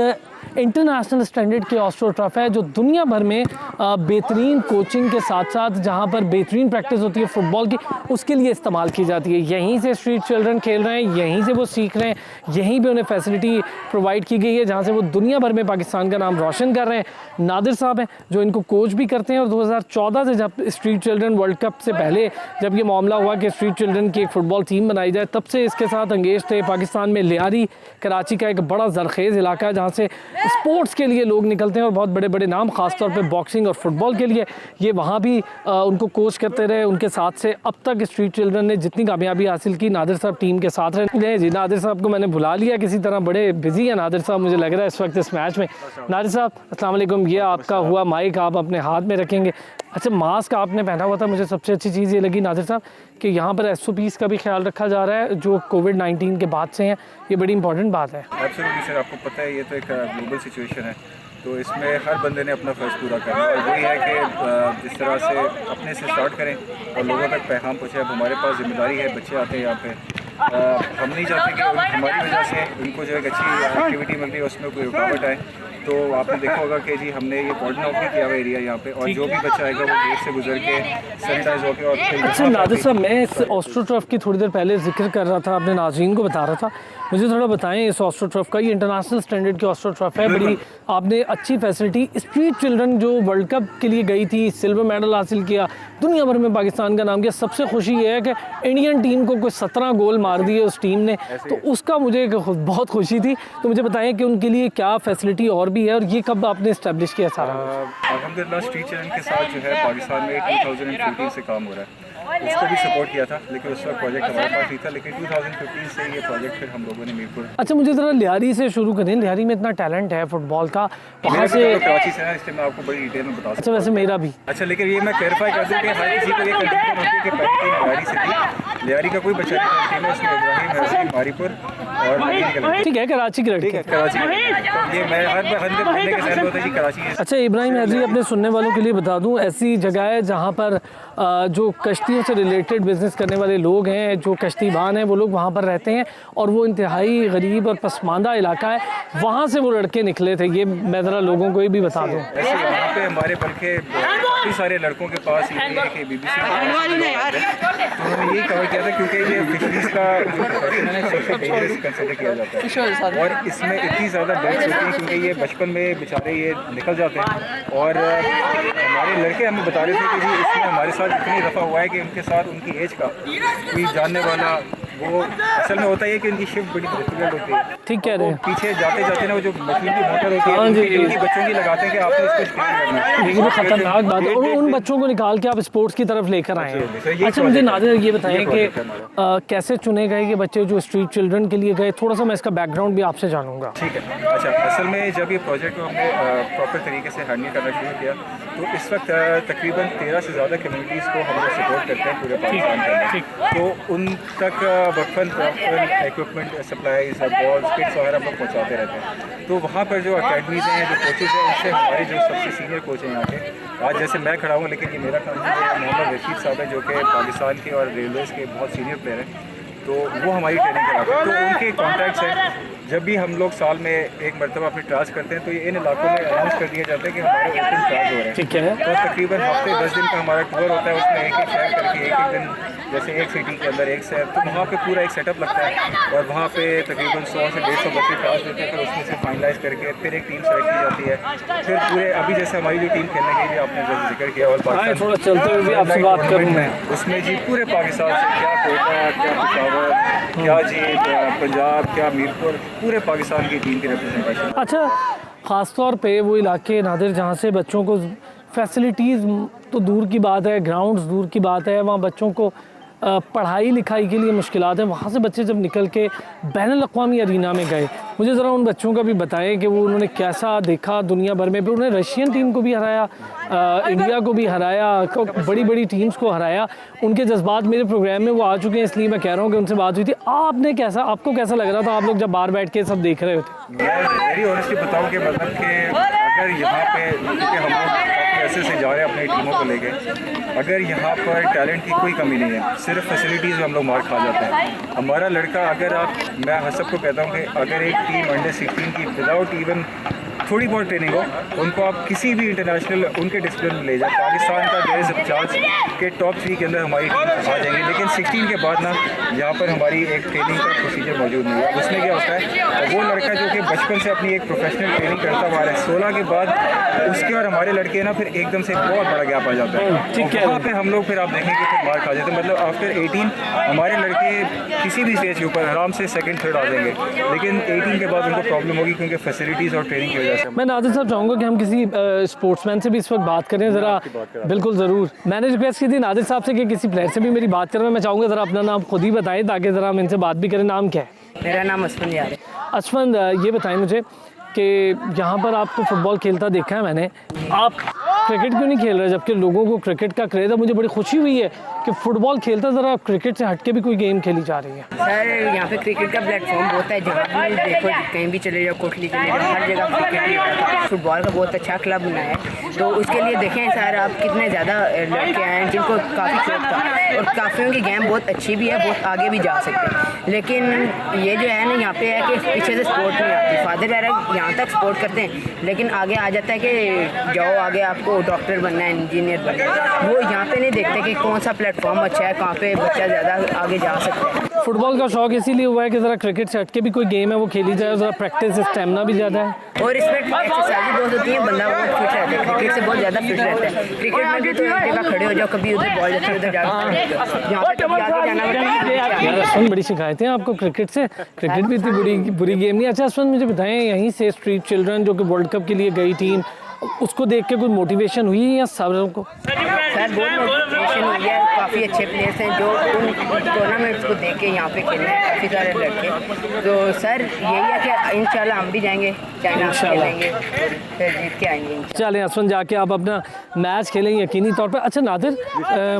इंटरनेशनल स्टैंडर्ड के ऑस्ट्रो टर्फ है जो दुनिया भर में बेहतरीन कोचिंग के साथ साथ जहाँ पर बेहतरीन प्रैक्टिस होती है फुटबॉल की, उसके लिए इस्तेमाल की जाती है। यहीं से स्ट्रीट चिल्ड्रन खेल रहे हैं, यहीं से वो सीख रहे हैं, यहीं पे उन्हें फैसिलिटी प्रोवाइड की गई है जहाँ से वो दुनिया भर में पाकिस्तान का नाम रोशन कर रहे हैं। नादिर साहब हैं जो इनको कोच भी करते हैं और 2014 से जब स्ट्रीट चिल्ड्रन वर्ल्ड कप से पहले जब ये मामला हुआ कि स्ट्रीट चिल्ड्रन की एक फ़ुटबॉल टीम बनाई जाए, तब से इसके साथ अंगेज थे। पाकिस्तान में लियारी कराची का एक बड़ा ज़रखेज़ इलाका है जहाँ से स्पोर्ट्स के लिए लोग निकलते हैं और बहुत बड़े बड़े नाम, ख़ासतौर पे बॉक्सिंग और फुटबॉल के लिए, ये वहाँ भी उनको कोच करते रहे। उनके साथ से अब तक स्ट्रीट चिल्ड्रन ने जितनी कामयाबी हासिल की, नादिर साहब टीम के साथ रहे। जी नादिर साहब को मैंने बुला लिया किसी तरह, बड़े बिजी हैं नादिर साहब मुझे लग रहा है इस वक्त इस मैच में। नादिर साहब अस्सलाम वालेकुम, ये आपका हुआ माइक, आप अपने हाथ में रखेंगे। अच्छा, मास्क आपने पहना हुआ था, मुझे सबसे अच्छी चीज़ ये लगी नादिर साहब कि यहाँ पर SOPs का भी ख्याल रखा जा रहा है जो कोविड-19 के बाद से हैं, ये बड़ी इंपॉर्टेंट बात है। एब्सोल्युटली सर, आपको पता है ये तो एक ग्लोबल सिचुएशन है, तो इसमें हर बंदे ने अपना फ़र्ज़ पूरा करना है। और वही है कि जिस तरह से अपने से स्टार्ट करें और लोगों तक पैगाम पहुँचे। अब हमारे पास जिम्मेदारी है, बच्चे आते हैं यहाँ पे, हम नहीं चाहते कि हमारी वजह से उनको जो एक अच्छी एक्टिविटी मिल रही है उसमें कोई रुकावट आए। तो आपने देखा होगा कि जी हमने ये कॉर्डन ऑफ भी किया हुआ एरिया यहाँ पे, और जो भी बच्चा आएगा वो गेट से गुजर के सैनिटाइज होकर और फिर। अच्छा नादिर साहब, मैं इस ऑस्ट्रो टर्फ की थोड़ी देर पहले जिक्र कर रहा था, अपने नाज़रीन को बता रहा था, मुझे थोड़ा बताएं इस ऑस्ट्रो टर्फ का। ये इंटरनेशनल स्टैंडर्ड की ऑस्ट्रो टर्फ है, बड़ी आपने अच्छी फैसिलिटी। स्ट्रीट चिल्ड्रन जो वर्ल्ड कप के लिए गई थी, सिल्वर मेडल हासिल किया, दुनिया भर में पाकिस्तान का नाम किया। सबसे खुशी ये है कि इंडियन टीम को कोई 17 गोल मार दिए उस टीम ने, तो उसका मुझे बहुत खुशी थी। तो मुझे बताएं कि उनके लिए क्या फैसिलिटी और भी है और ये कब आपने इस्टेब्लिश किया सारा? अल्हम्दुलिल्लाह स्ट्रीट चिल्ड्रन के साथ जो है पाकिस्तान में 2015 से काम हो रहा है, उसको भी सपोर्ट किया था, लेकिन उस वक्त प्रोजेक्ट हमारे पास नहीं था। लेकिन 2015 से ये प्रोजेक्ट फिर हम लोगों ने मीरपुर। अच्छा, मुझे ज़रा लियारी से शुरू करें। लियारी में इतना टैलेंट है फुटबॉल का, वहाँ से कराची से ना, इसलिए मैं आपको बड़ी डिटेल में बता सकता हूँ। अच्छा, वैसे मेरा भी। अच्छा, लेकिन ये मैं क्लैरिफाई कर दूँ कि हर किसी को ये कंफ्यूजन होती है कि पहली टीम लियारी से थी। लियारी का कोई बच्चा नहीं था टीम में, उसमें इब्राहिम है, मारीपुर और ठीक है, कराची के लड़के। कराची ये मैं हर बंदे के साथ होता है कि कराची है। अच्छा, इब्राहिम हैदरी, अपने सुनने वालों के लिए बता दूं, ऐसी जगह है जहां पर जो कश्तियों से रिलेटेड बिज़नेस करने वाले लोग हैं, जो कश्तीबान हैं, वो लोग वहां पर रहते हैं और वो इंतहाई गरीब और पसमानदा इलाका है, वहां से वो लड़के निकले थे। ये मैं ज़रा लोगों को ये भी बता दूँ। ऐसे यहाँ पे हमारे बल्कि काफ़ी सारे लड़कों के पास ये है कि BBC उन्होंने यही कवर किया था, क्योंकि ये फिशरीज़ का जो प्रोफेशन है सबसे डेंजरस कंसिडर किया जाता है और इसमें इतनी ज़्यादा डेथ्स होती है क्योंकि ये बचपन में बेचारे ये निकल जाते हैं। और हमारे लड़के हमें बता रहे थे कि जी इसमें हमारे साथ इतनी दफ़ा हुआ है कि उनके साथ उनकी एज का कोई जानने वाला, वो असल में होता है कि उनकी शिफ्ट बड़ी डिफिकल्ट होती है। ठीक कह रहे हैं। पीछे जाते जाते ना वो जो मशीन की मोटर होती है उनकी बच्चों की लगाते हैं कि आपने इसको स्टेन करना है। लेकिन खतरनाक बात है, और उन बच्चों को निकाल के आप स्पोर्ट्स की तरफ लेकर आए हैं। अच्छा, मुझे नादिर ये बताएं कि कैसे चुने गए ये बच्चे जो स्ट्रीट चिल्ड्रन के लिए गए? थोड़ा सा मैं इसका बैकग्राउंड भी आपसे जानूंगा। ठीक है। अच्छा, असल में जब ये प्रोजेक्ट को हमने प्रॉपर तरीके से हैंडल करना शुरू किया तो इस वक्त तकरीबन 13 से ज़्यादा कम्युनिटीज़ को हम लोग सपोर्ट करते हैं पूरे पाकिस्तान में। तो उन तक वक्फन इक्विपमेंट, सप्लाईज, बॉल्स, किट्स वगैरह हम लोग पहुँचाते रहते हैं। तो वहाँ पर जो अकेडमीज़ हैं, जो कोचेज़ हैं, उनसे हमारे जो सबसे सीनियर कोच हैं यहाँ के, आज जैसे मैं खड़ा हूँ लेकिन ये मेरा काम है, मोहम्मद रशीद साहब है जो कि पाकिस्तान के और रेलवेज़ के बहुत सीनियर प्लेयर हैं, तो वो हमारी ट्रेनिंग कराते हैं। तो उनके कॉन्टैक्ट्स हैं जब भी हम लोग साल में एक मरतबा अपनी ट्रायल्स करते हैं तो ये इन इलाकों में अनाउंस कर दिया जाता है कि हमारे ओपन ट्रायल्स हो रहे हैं। ठीक है। तो तकरीबन हफ्ते 10 दिन का हमारा टूर होता है, उसमें एक शहर करके एक दिन, जैसे एक सिटी के अंदर एक शहर, तो वहाँ पे पूरा एक सेटअप लगता है और वहाँ पे तकरीबन 100 से 150 बच्चे ट्रायल्स देते हैं, फिर उसमें से फाइनलाइज करके फिर एक टीम सेलेक्ट की जाती है। फिर पूरे अभी जैसे हमारी जो टीम खेलने की भी आपने जैसे जिक्र किया और हाँ, थोड़ा चलते हुए भी आपसे बात करूँ मैं। उसमें जी पूरे पाकिस्तान से क्या कोटा, क्या पेशावर, क्या जी पंजाब, क्या मीरपुर, पूरे पाकिस्तान की टीम की रिप्रेजेंटेशन। अच्छा, ख़ास तौर पे वो इलाके नादिर जहाँ से बच्चों को फैसिलिटीज़ तो दूर की बात है, ग्राउंड्स दूर की बात है, वहाँ बच्चों को पढ़ाई लिखाई के लिए मुश्किलात हैं। वहाँ से बच्चे जब निकल के बैनुल-अक़वामी अरीना में गए, मुझे ज़रा उन बच्चों का भी बताएं कि वो उन्होंने कैसा देखा दुनिया भर में। फिर उन्होंने रशियन टीम को भी हराया, इंडिया को भी हराया, बड़ी बड़ी टीम्स को हराया। उनके जज्बात मेरे प्रोग्राम में वो आ चुके हैं, इसलिए मैं कह रहा हूँ कि उनसे बात हुई थी। आपको कैसा लग रहा था आप लोग जब बाहर बैठ के सब देख रहे होते? मैं वेरी ऑनेस्टली बताऊँ कि मतलब कि अगर यहाँ पे, क्योंकि हम लोग काफ़ी ऐसे से जा रहे हैं अपनी टीमों को लेके, अगर यहाँ पर टैलेंट की कोई कमी नहीं है, सिर्फ फैसिलिटीज़ में हम लोग मार खा जाते हैं। हमारा लड़का, अगर मैं हर सबको कहता हूँ कि अगर एक टीम अंडर 16 की विदाउट इवन थोड़ी बहुत ट्रेनिंग हो, उनको आप किसी भी इंटरनेशनल उनके डिसिप्लिन में ले जाए, पाकिस्तान का देयर इज़ अ चांस के टॉप 3 के अंदर हमारी टीम आ जाएंगी। लेकिन 16 के बाद ना यहाँ पर हमारी एक ट्रेनिंग का प्रोसीजर मौजूद नहीं है। उसमें क्या होता है, वो लड़का जो कि बचपन से अपनी एक प्रोफेशनल ट्रेनिंग करता हुआ है, 16 के बाद उसके और हमारे लड़के ना फिर एकदम से बहुत बड़ा गैप आ जाता है। ठीक है। वहाँ पर हम लोग फिर आप देखेंगे फिर मार खा जाते हैं। मतलब आफ्टर 18 हमारे लड़के किसी भी स्टेज के ऊपर आराम से सेकंड थर्ड आ जाएंगे, लेकिन 18 के बाद उनको प्रॉब्लम होगी क्योंकि फैसिलिटीज़ और ट्रेनिंग की वजह से। मैं नादिर साहब चाहूँगा कि हम किसी स्पोर्ट्समैन से भी इस वक्त बात करें ज़रा। बिल्कुल ज़रूर। मैंने रिक्वेस्ट की थी नादिर साहब से कि किसी प्लेयर से भी मेरी बात करें। मैं चाहूँगा ज़रा अपना नाम खुद ही बताएं ताकि ज़रा हम इनसे बात भी करें। नाम क्या है? मेरा नाम असफन यार है। असफन, ये बताएं मुझे कि यहाँ पर आपको फुटबॉल खेलता देखा है मैंने, आप क्रिकेट क्यों नहीं खेल रहे जबकि लोगों को क्रिकेट का क्रेज़ है? मुझे बड़ी खुशी हुई है कि फुटबॉल खेलता ज़रा क्रिकेट से हटके भी कोई गेम खेली जा रही है। सर यहाँ पे क्रिकेट का प्लेटफॉर्म बहुत है, जहाँ भी देखो कहीं भी चले जाओ, कोटली चले जाओ, हर जगह क्रिकेट ही होता है। फुटबॉल का बहुत अच्छा क्लब बनाया है, तो उसके लिए देखें सर आप कितने ज़्यादा लड़के आए हैं जिनको काफ़ी शौक था, और काफ़ियों की गेम बहुत अच्छी भी है, बहुत आगे भी जा सकते हैं। लेकिन ये जो है ना यहाँ पे है कि पीछे से स्पोर्ट नहीं आती। फादर डायरेक्ट यहाँ तक सपोर्ट करते हैं, लेकिन आगे आ जाता है कि जाओ आगे आपको डॉक्टर बनना है, इंजीनियर बनना है। वो यहाँ पे नहीं देखते कि कौन सा प्लेटफॉर्म अच्छा है, कहाँ पे बच्चा ज़्यादा आगे जा सकता है। फुटबॉल का शौक इसीलिए हुआ है कि ज़रा क्रिकेट से हटके भी कोई गेम है वो खेली जाए, ज़रा प्रैक्टिस स्टेमिना भी ज़्यादा है और इसमें एक्सरसाइज बहुत होती है, बंदा बहुत फिट रहता है। क्रिकेट से बहुत ज़्यादा फिट रहता है। क्रिकेट में भी तो एक जगह खड़े हो जाओ, कभी उधर बॉल जाती है उधर जाकर यहाँ पे कभी आगे जाना होता है। यार असफन, बड़ी शिकायतें हैं आपको क्रिकेट से। क्रिकेट भी इतनी बुरी गेम नहीं। अच्छा असफन, मुझे बताएं, यहीं से स्ट्रीट चिल्ड्रन जो कि वर्ल्ड कप के लिए गई टीम, उसको देख के कोई मोटिवेशन हुई है या सबरों को? सर बहुत मोटिवेशन हुई है, काफ़ी अच्छे प्लेयर्स हैं जो उन टूर्नामेंट्स को देख के यहाँ पे खेल रहे हैं, काफ़ी सारे लड़के। तो सर यही है कि इंशाल्लाह हम भी जाएंगे, चाइना खेलेंगे, फिर जीत के आएंगे। चलें असफन, जाके आप अपना मैच खेलें यकीनी तौर पर। अच्छा नादिर,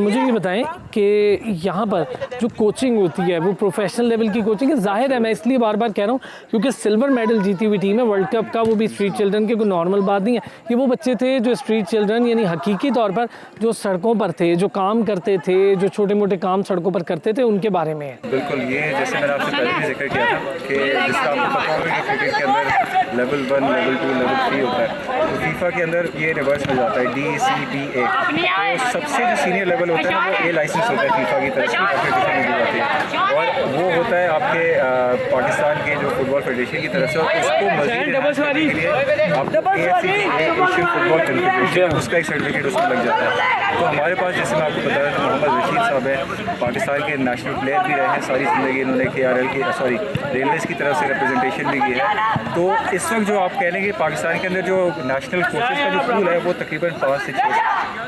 मुझे ये बताएं कि यहाँ पर जो कोचिंग होती है वो प्रोफेशनल लेवल की कोचिंग है? ज़ाहिर है, मैं इसलिए बार बार कह रहा हूँ क्योंकि सिल्वर मेडल जीती हुई टीम है वर्ल्ड कप का, वो भी स्ट्रीट चिल्ड्रन की, कोई नॉर्मल बात नहीं है। ये वो बच्चे थे जो स्ट्रीट चिल्ड्रन यानी हकीकी तौर पर जो सड़कों पर थे, जो काम करते थे, जो छोटे मोटे काम सड़कों पर करते थे, उनके बारे में है। बिल्कुल, ये जैसे मैंने आपसे पहले भी जिक्र किया था कि जिस तरह आपको पता होगा कि क्रिकेट के अंदर लेवल 1, लेवल 2, लेवल 3 होता है, तो फीफा के अंदर ये रिवर्स में जाता है, DCBA। तो सबसे जो सीनियर लेवल होता है ना, वो A लाइसेंस होता है फीफा की तरफ से, एप्लीकेशन दी जाती है, और वो होता है आपके पाकिस्तान के जो फुटबॉल फेडरेशन की तरफ से। उसको मज़ीद करने के लिए आपको AFC एशियन फुटबॉल कॉन्फेडरेशन, उसका एक सर्टिफिकेट उसमें लग जाता है। तो हमारे पास, जैसे मैं आपको बता रहा था, मोहम्मद रशीद साहब है, पाकिस्तान के नेशनल प्लेयर भी रहे हैं सारी ज़िंदगी। इन्होंने रेलवेज़ की तरफ से रिप्रेजेंटेशन भी की है। तो इस वक्त जो आप कह लेंगे पाकिस्तान के अंदर जो नेशनल कोचेज़ का जो पूल है वो तकरीबन 5 से 6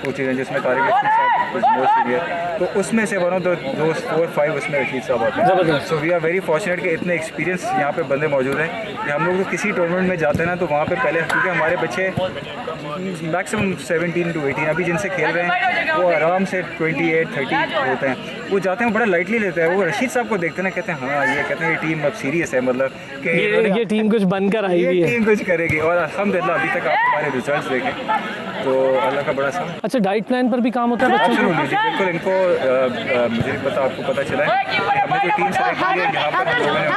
कोचेज़ हैं, जिसमें तारिक रशीद साहब कुछ मोस्ट सीनियर, तो उसमें से 1 ऑफ दो 4-5 उसमें रशीद साहब आते हैं। So we are very fortunate कि इतने एक्सपीरियंस यहाँ पे बंदे मौजूद हैं कि हम लोग तो किसी टूर्नामेंट में जाते हैं ना, तो वहाँ पे पहले, क्योंकि हमारे बच्चे मैक्सिमम 17 to 18 अभी जिनसे खेल रहे हैं वो आराम से 28-30 होते हैं, वो जाते हैं बड़ा लाइटली लेते हैं। वो रशीद साहब को देखते हैं ना, कहते हैं हाँ ये कहते हैं ये टीम अब सीरियस है, मतलब कि ये टीम कुछ बनकर आई हुई ये है। टीम कुछ करेगी। और अल्हम्दुलिल्लाह अभी तक आप हमारे रिजल्ट्स देखें तो अल्लाह का बड़ा सा। अच्छा, डाइट प्लान पर भी काम होता है बच्चों को? जी बिल्कुल। इनको मुझे नहीं पता, आपको पता चला है कि हमने जो टीम सेलेक्ट की है यहाँ पर हम लोगों ने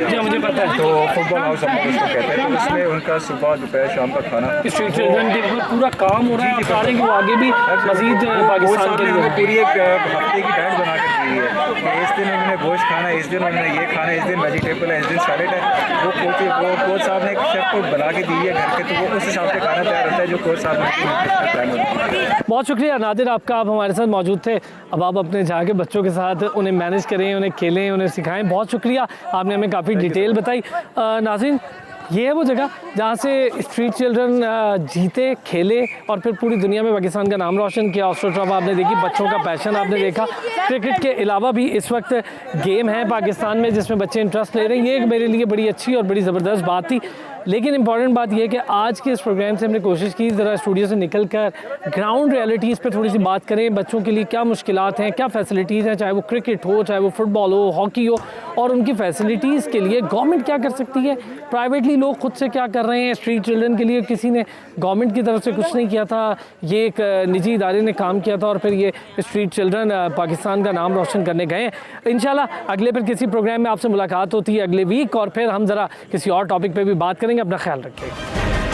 जी मुझे पता है। तो फुटबॉल हाउस हम लोग उसको कहते हैं। तो उसमें उनका सुबह दोपहर शाम का खाना स्ट्रीट चिल्ड्रन के ऊपर पूरा काम हो रहा है। आप चाह रहे हैं कि वो आगे भी मजीद पाकिस्तान के लिए पूरी एक हफ्ते की डाइट बना कर दी है कि इस दिन उन्होंने गोश्त खाना है, इस दिन उन्होंने ये खाना है, इस दिन वेजिटेबल है, इस दिन सैलेड है। वो कोच साहब ने एक शेफ को बना के दी है घर के, तो वो उस हिसाब से खाना तैयार होता है जो कोच साहब ने प्लान होता है। बहुत शुक्रिया नादिर आपका, आप हमारे साथ मौजूद थे। अब आप अपने जाके बच्चों के साथ उन्हें मैनेज करें, उन्हें खेलें, उन्हें सिखाएं। बहुत शुक्रिया, आपने हमें काफ़ी डिटेल बताई। नाज़रीन, ये है वो जगह जहाँ से स्ट्रीट चिल्ड्रन जीते, खेले और फिर पूरी दुनिया में पाकिस्तान का नाम रोशन किया। ऑस्ट्रो ट्रॉफी आपने देखी, बच्चों का पैशन आपने देखा। क्रिकेट के अलावा भी इस वक्त गेम है पाकिस्तान में जिसमें बच्चे इंटरेस्ट ले रहे हैं। ये एक मेरे लिए बड़ी अच्छी और बड़ी ज़बरदस्त बात थी। लेकिन इम्पॉर्टेंट बात यह है कि आज के इस प्रोग्राम से हमने कोशिश की ज़रा स्टूडियो से निकल कर ग्राउंड रियलिटीज़ पे थोड़ी सी बात करें। बच्चों के लिए क्या मुश्किलात हैं, क्या फैसिलिटीज़ हैं, चाहे वो क्रिकेट हो, चाहे वो फुटबॉल हो, हॉकी हो, और उनकी फैसिलिटीज़ के लिए गवर्नमेंट क्या कर सकती है, प्राइवेटली लोग खुद से क्या कर रहे हैं। स्ट्रीट चिल्ड्रन के लिए किसी ने गवर्नमेंट की तरफ से कुछ नहीं किया था, ये एक निजी इदारे ने काम किया था और फिर ये स्ट्रीट चिल्ड्रन पाकिस्तान का नाम रोशन करने गए हैं। इंशाल्लाह अगले फिर किसी प्रोग्राम में आपसे मुलाकात होती है अगले वीक, और फिर हम ज़रा किसी और टॉपिक पर भी बात करेंगे। अपना ख्याल रखें।